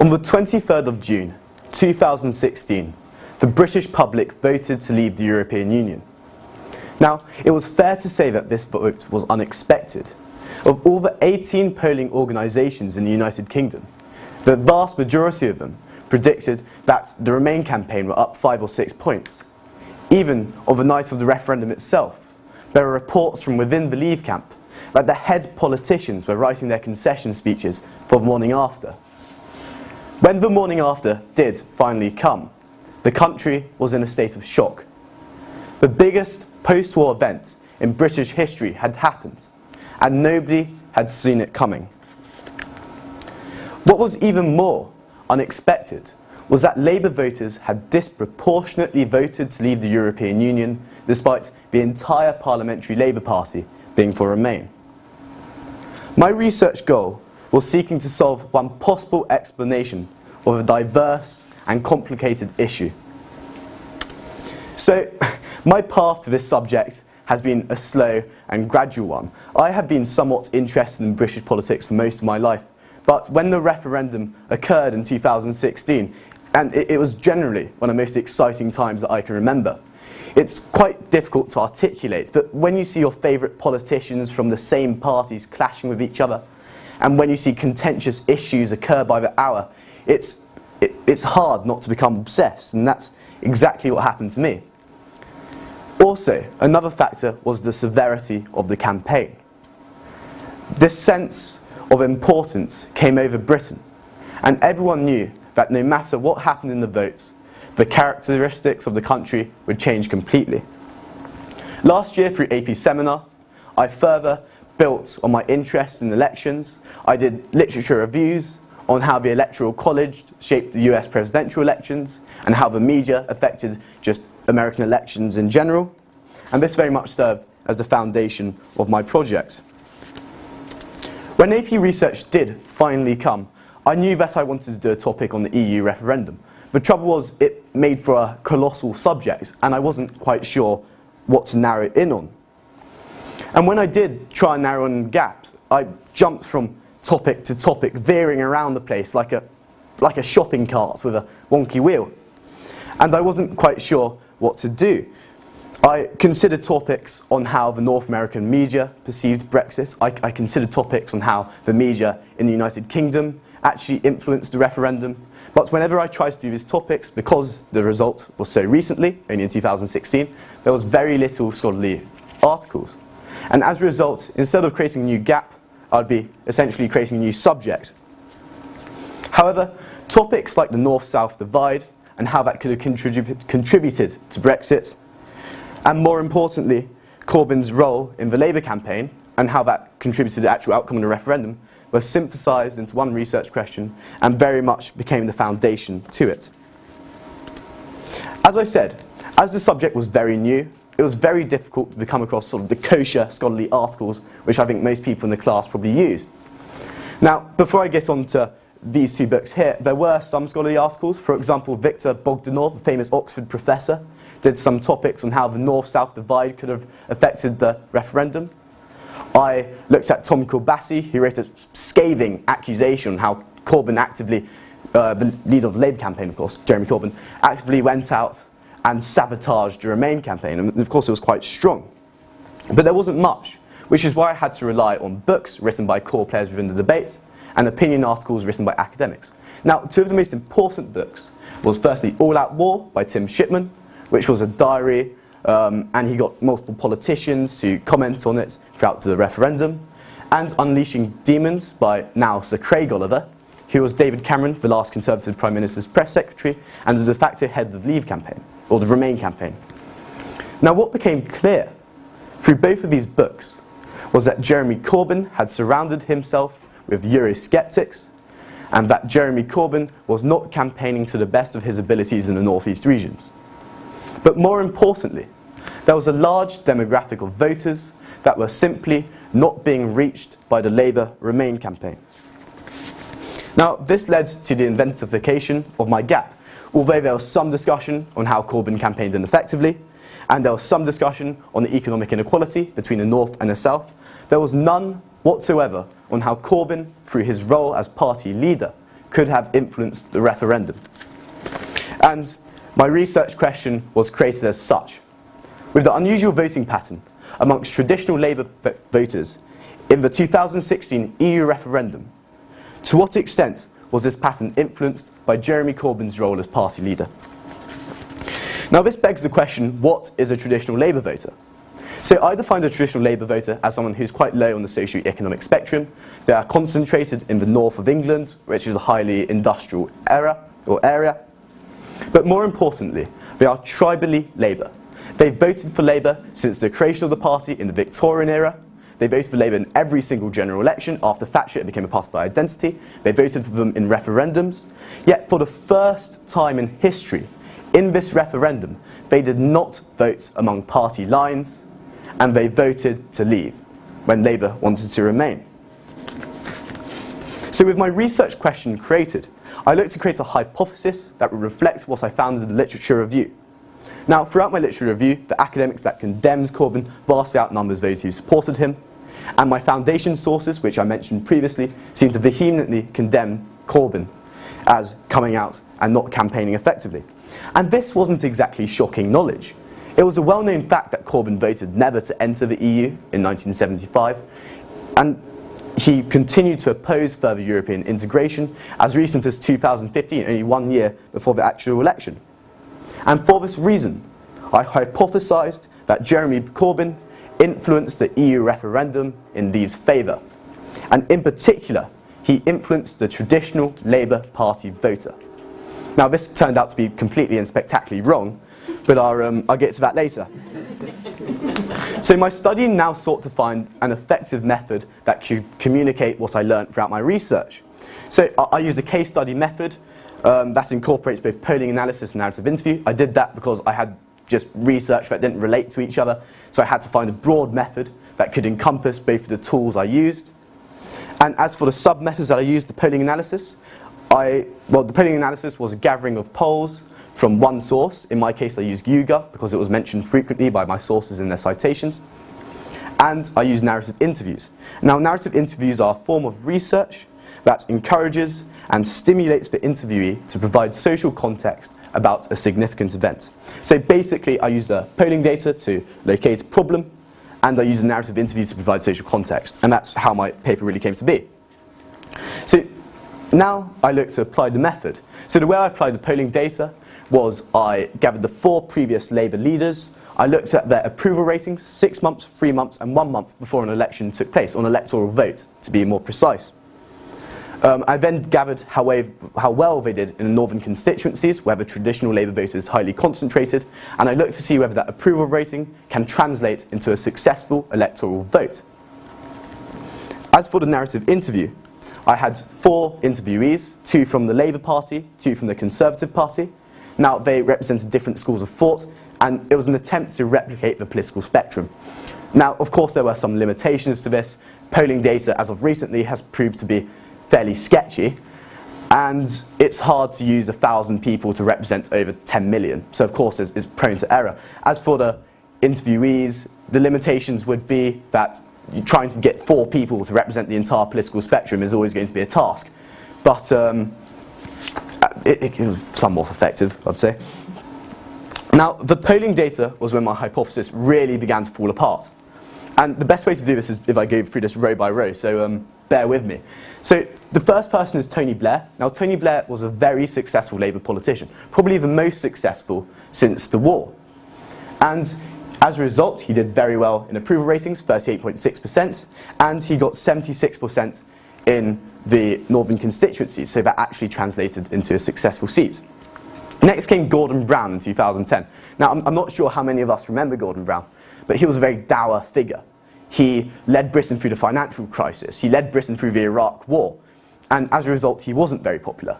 On the 23rd of June 2016, the British public voted to leave the European Union. Now, it was fair to say that this vote was unexpected. Of all the 18 polling organisations in the United Kingdom, the vast majority of them predicted that the Remain campaign were up 5 or 6 points. Even on the night of the referendum itself, there were reports from within the Leave camp that the head politicians were writing their concession speeches for the morning after. When the morning after did finally come, the country was in a state of shock. The biggest post-war event in British history had happened, and nobody had seen it coming. What was even more unexpected was that Labour voters had disproportionately voted to leave the European Union, despite the entire Parliamentary Labour Party being for Remain. My research goal was seeking to solve one possible explanation of a diverse and complicated issue. So, my path to this subject has been a slow and gradual one. I have been somewhat interested in British politics for most of my life, but when the referendum occurred in 2016, and it was generally one of the most exciting times that I can remember, it's quite difficult to articulate, but when you see your favourite politicians from the same parties clashing with each other, and when you see contentious issues occur by the hour, it's hard not to become obsessed, and that's exactly what happened to me. Also, another factor was the severity of the campaign. This sense of importance came over Britain, and everyone knew that no matter what happened in the votes, the characteristics of the country would change completely. Last year through AP Seminar, I further built on my interest in elections. I did literature reviews on how the Electoral College shaped the US presidential elections and how the media affected just American elections in general. And this very much served as the foundation of my project. When AP Research did finally come, I knew that I wanted to do a topic on the EU referendum. The trouble was, it made for a colossal subject, and I wasn't quite sure what to narrow it in on. And when I did try and narrow in gaps, I jumped from topic to topic, veering around the place like a shopping cart with a wonky wheel. And I wasn't quite sure what to do. I considered topics on how the North American media perceived Brexit. I considered topics on how the media in the United Kingdom actually influenced the referendum. But whenever I tried to do these topics, because the result was so recently, only in 2016, there was very little scholarly articles. And as a result, instead of creating a new gap, I'd be essentially creating a new subject. However, topics like the North-South divide and how that could have contributed to Brexit, and more importantly, Corbyn's role in the Labour campaign and how that contributed to the actual outcome of the referendum, were synthesised into one research question and very much became the foundation to it. As I said, as the subject was very new, it was very difficult to come across sort of the kosher scholarly articles, which I think most people in the class probably used. Now, before I get on to these two books here, there were some scholarly articles. For example, Victor Bogdanov, the famous Oxford professor, did some topics on how the North-South divide could have affected the referendum. I looked at Tom Kilbassi, who wrote a scathing accusation on how Corbyn actively, the leader of the Labour campaign, of course, Jeremy Corbyn, actively went out and sabotaged the Remain campaign. And of course, it was quite strong. But there wasn't much, which is why I had to rely on books written by core players within the debate and opinion articles written by academics. Now, two of the most important books was firstly All Out War by Tim Shipman, which was a diary, and he got multiple politicians to comment on it throughout the referendum, and Unleashing Demons by now Sir Craig Oliver, who was David Cameron, the last Conservative Prime Minister's press secretary, and the de facto head of the Leave campaign, or the Remain campaign. Now, what became clear through both of these books was that Jeremy Corbyn had surrounded himself with Eurosceptics, and that Jeremy Corbyn was not campaigning to the best of his abilities in the North East regions. But more importantly, there was a large demographic of voters that were simply not being reached by the Labour Remain campaign. Now, this led to the identification of my gap, although there was some discussion on how Corbyn campaigned ineffectively, and there was some discussion on the economic inequality between the North and the South, there was none whatsoever on how Corbyn, through his role as party leader, could have influenced the referendum. And my research question was created as such. With the unusual voting pattern amongst traditional Labour voters in the 2016 EU referendum, to what extent was this pattern influenced by Jeremy Corbyn's role as party leader? Now this begs the question, what is a traditional Labour voter? So I define a traditional Labour voter as someone who's quite low on the socio-economic spectrum. They are concentrated in the north of England, which is a highly industrial area. But more importantly, they are tribally Labour. They voted for Labour since the creation of the party in the Victorian era. They voted for Labour in every single general election. After Thatcher, it became a part of their identity. They voted for them in referendums. Yet for the first time in history, in this referendum, they did not vote among party lines, and they voted to leave when Labour wanted to remain. So with my research question created, I looked to create a hypothesis that would reflect what I found in the literature review. Now, throughout my literature review, the academics that condemns Corbyn vastly outnumbers those who supported him, and my foundation sources, which I mentioned previously, seem to vehemently condemn Corbyn as coming out and not campaigning effectively. And this wasn't exactly shocking knowledge. It was a well-known fact that Corbyn voted never to enter the EU in 1975, and he continued to oppose further European integration as recent as 2015, only 1 year before the actual election. And for this reason, I hypothesized that Jeremy Corbyn influenced the EU referendum in Leave's favour. And in particular, he influenced the traditional Labour Party voter. Now this turned out to be completely and spectacularly wrong, but I'll get to that later. So my study now sought to find an effective method that could communicate what I learned throughout my research. So I used a case study method that incorporates both polling analysis and narrative interview. I did that because I had just research that didn't relate to each other, so I had to find a broad method that could encompass both of the tools I used. And as for the sub-methods that I used, the polling analysis, the polling analysis was a gathering of polls from one source. In my case, I used YouGov because it was mentioned frequently by my sources in their citations. And I used narrative interviews. Now, narrative interviews are a form of research that encourages and stimulates the interviewee to provide social context about a significant event. So basically, I used the polling data to locate a problem, and I used a narrative interview to provide social context. And that's how my paper really came to be. So now I look to apply the method. So the way I applied the polling data was I gathered the 4 previous Labour leaders. I looked at their approval ratings 6 months, 3 months and 1 month before an election took place, on electoral vote to be more precise. I then gathered how well they did in the northern constituencies where the traditional Labour voter is highly concentrated, and I looked to see whether that approval rating can translate into a successful electoral vote. As for the narrative interview, I had 4 interviewees, 2 from the Labour Party, 2 from the Conservative Party. Now, they represented different schools of thought, and it was an attempt to replicate the political spectrum. Now, of course, there were some limitations to this. Polling data, as of recently, has proved to be fairly sketchy, and it's hard to use 1,000 people to represent over 10 million. So, of course, it's prone to error. As for the interviewees, the limitations would be that trying to get 4 people to represent the entire political spectrum is always going to be a task. But it was somewhat effective, I'd say. Now, the polling data was when my hypothesis really began to fall apart. And the best way to do this is if I go through this row by row, so bear with me. So the first person is Tony Blair. Now, Tony Blair was a very successful Labour politician, probably the most successful since the war. And as a result, he did very well in approval ratings, 38.6%, and he got 76% in the northern constituencies, so that actually translated into a successful seat. Next came Gordon Brown in 2010. Now, I'm not sure how many of us remember Gordon Brown, but he was a very dour figure. He led Britain through the financial crisis. He led Britain through the Iraq War. And as a result, he wasn't very popular.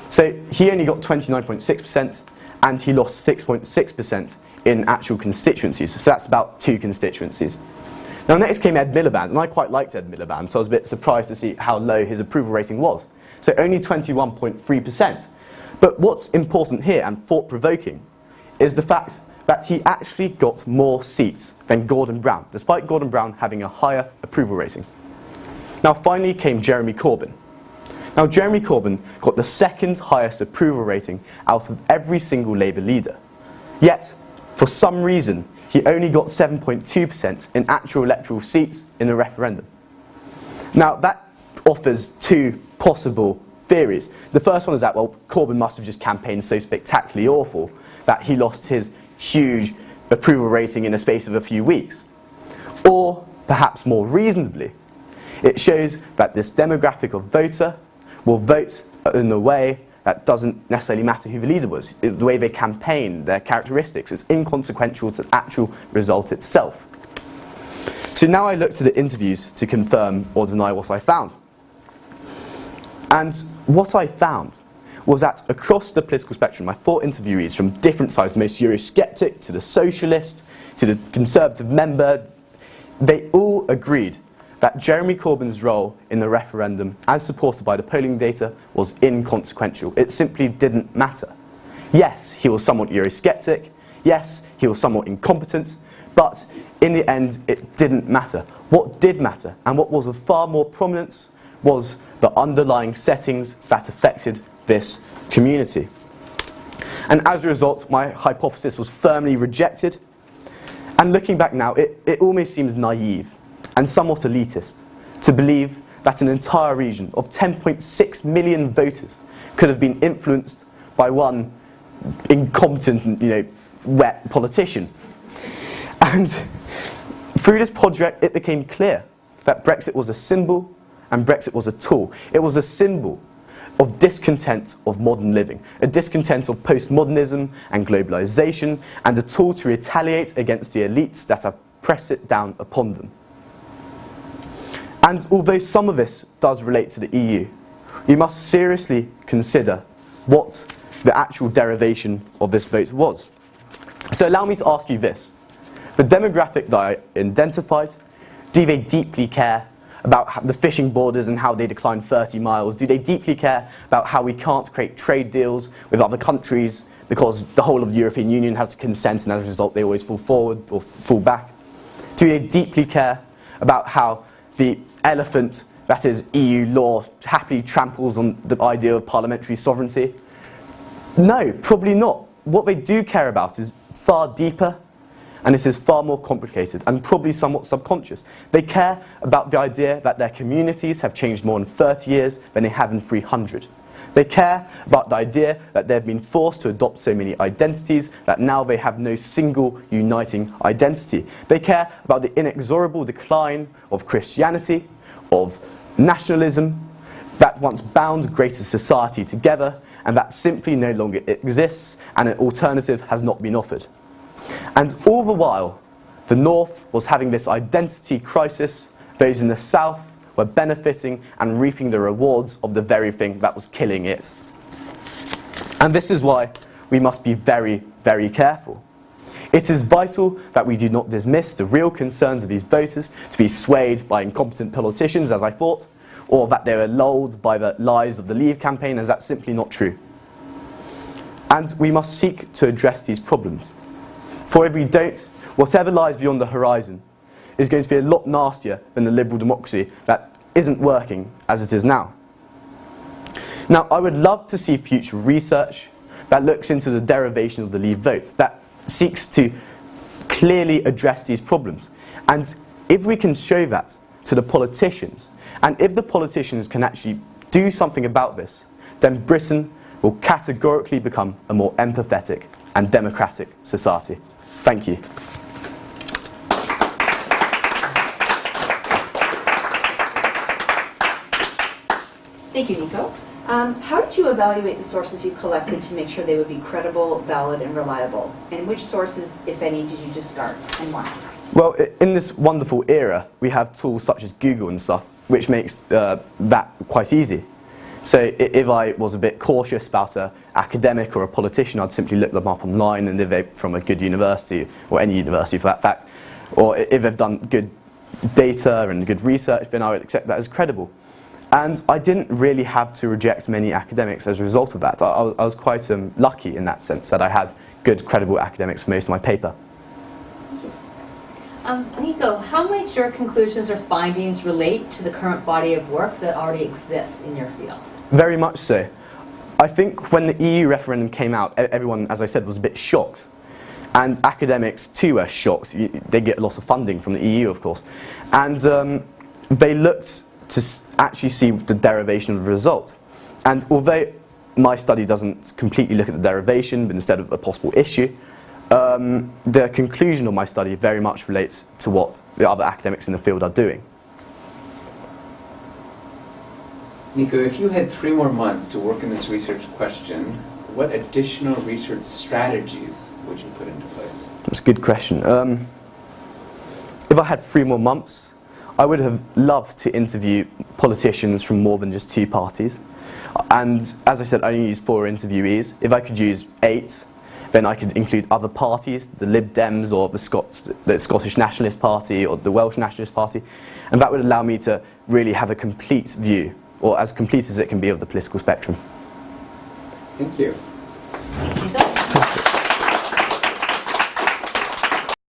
So he only got 29.6%, and he lost 6.6% in actual constituencies. So that's about 2 constituencies. Now, next came Ed Miliband, and I quite liked Ed Miliband, so I was a bit surprised to see how low his approval rating was. So only 21.3%. But what's important here, and thought-provoking, is the fact that he actually got more seats than Gordon Brown, despite Gordon Brown having a higher approval rating. Now, finally came Jeremy Corbyn. Now, Jeremy Corbyn got the second highest approval rating out of every single Labour leader. Yet, for some reason, he only got 7.2% in actual electoral seats in the referendum. Now, that offers two possible theories. The first one is that, well, Corbyn must have just campaigned so spectacularly awful that he lost his huge approval rating in the space of a few weeks. Or, perhaps more reasonably, it shows that this demographic of voter will vote in the way that doesn't necessarily matter who the leader was. The way they campaign, their characteristics, is inconsequential to the actual result itself. So now I look to the interviews to confirm or deny what I found. And what I found was that across the political spectrum, my 4 interviewees from different sides, the most Eurosceptic to the socialist to the Conservative member, they all agreed that Jeremy Corbyn's role in the referendum, as supported by the polling data, was inconsequential. It simply didn't matter. Yes, he was somewhat Eurosceptic. Yes, he was somewhat incompetent. But in the end, it didn't matter. What did matter, and what was of far more prominence, was the underlying settings that affected this community. And as a result, my hypothesis was firmly rejected. And looking back now, it almost seems naive and somewhat elitist to believe that an entire region of 10.6 million voters could have been influenced by one incompetent and, wet politician. And through this project, it became clear that Brexit was a symbol and Brexit was a tool. It was a symbol of discontent of modern living, a discontent of postmodernism and globalisation, and a tool to retaliate against the elites that have pressed it down upon them. And although some of this does relate to the EU, we must seriously consider what the actual derivation of this vote was. So allow me to ask you this. The demographic that I identified, do they deeply care about the fishing borders and how they decline 30 miles? Do they deeply care about how we can't create trade deals with other countries because the whole of the European Union has to consent and as a result they always fall forward or fall back? Do they deeply care about how the elephant, that is EU law, happily tramples on the idea of parliamentary sovereignty? No, probably not. What they do care about is far deeper, and this is far more complicated and probably somewhat subconscious. They care about the idea that their communities have changed more in 30 years than they have in 300. They care about the idea that they've been forced to adopt so many identities that now they have no single uniting identity. They care about the inexorable decline of Christianity, of nationalism, that once bound greater society together, and that simply no longer exists, and an alternative has not been offered. And all the while, the North was having this identity crisis. Those in the South were benefiting and reaping the rewards of the very thing that was killing it. And this is why we must be very, very careful. It is vital that we do not dismiss the real concerns of these voters to be swayed by incompetent politicians, as I thought, or that they were lulled by the lies of the Leave campaign, as that's simply not true. And we must seek to address these problems. For if we don't, whatever lies beyond the horizon is going to be a lot nastier than the liberal democracy that isn't working as it is now. Now, I would love to see future research that looks into the derivation of the Leave votes, that seeks to clearly address these problems. And if we can show that to the politicians, and if the politicians can actually do something about this, then Britain will categorically become a more empathetic and democratic society. Thank you. Thank you, Nico. How did you evaluate the sources you collected to make sure they would be credible, valid, and reliable? And which sources, if any, did you discard, and why? Well, in this wonderful era, we have tools such as Google and stuff, which makes that quite easy. So if I was a bit cautious about an academic or a politician, I'd simply look them up online, and if they're from a good university, or any university for that fact, or if they've done good data and good research, then I would accept that as credible. And I didn't really have to reject many academics as a result of that. I was quite lucky in that sense, that I had good, credible academics for most of my paper. Thank you. Nico, how might your conclusions or findings relate to the current body of work that already exists in your field? Very much so. I think when the EU referendum came out, everyone, as I said, was a bit shocked. And academics too were shocked. They get lots of funding from the EU, of course. And they looked to actually see the derivation of the result. And although my study doesn't completely look at the derivation, but instead of a possible issue, the conclusion of my study very much relates to what the other academics in the field are doing. Nico, if you had 3 more months to work in this research question, what additional research strategies would you put into place? That's a good question. If I had 3 more months, I would have loved to interview politicians from more than just 2 parties. And as I said, I only used 4 interviewees. If I could use 8, then I could include other parties, the Lib Dems or the Scottish Nationalist Party or the Welsh Nationalist Party. And that would allow me to really have a complete view, or as complete as it can be, of the political spectrum. Thank you.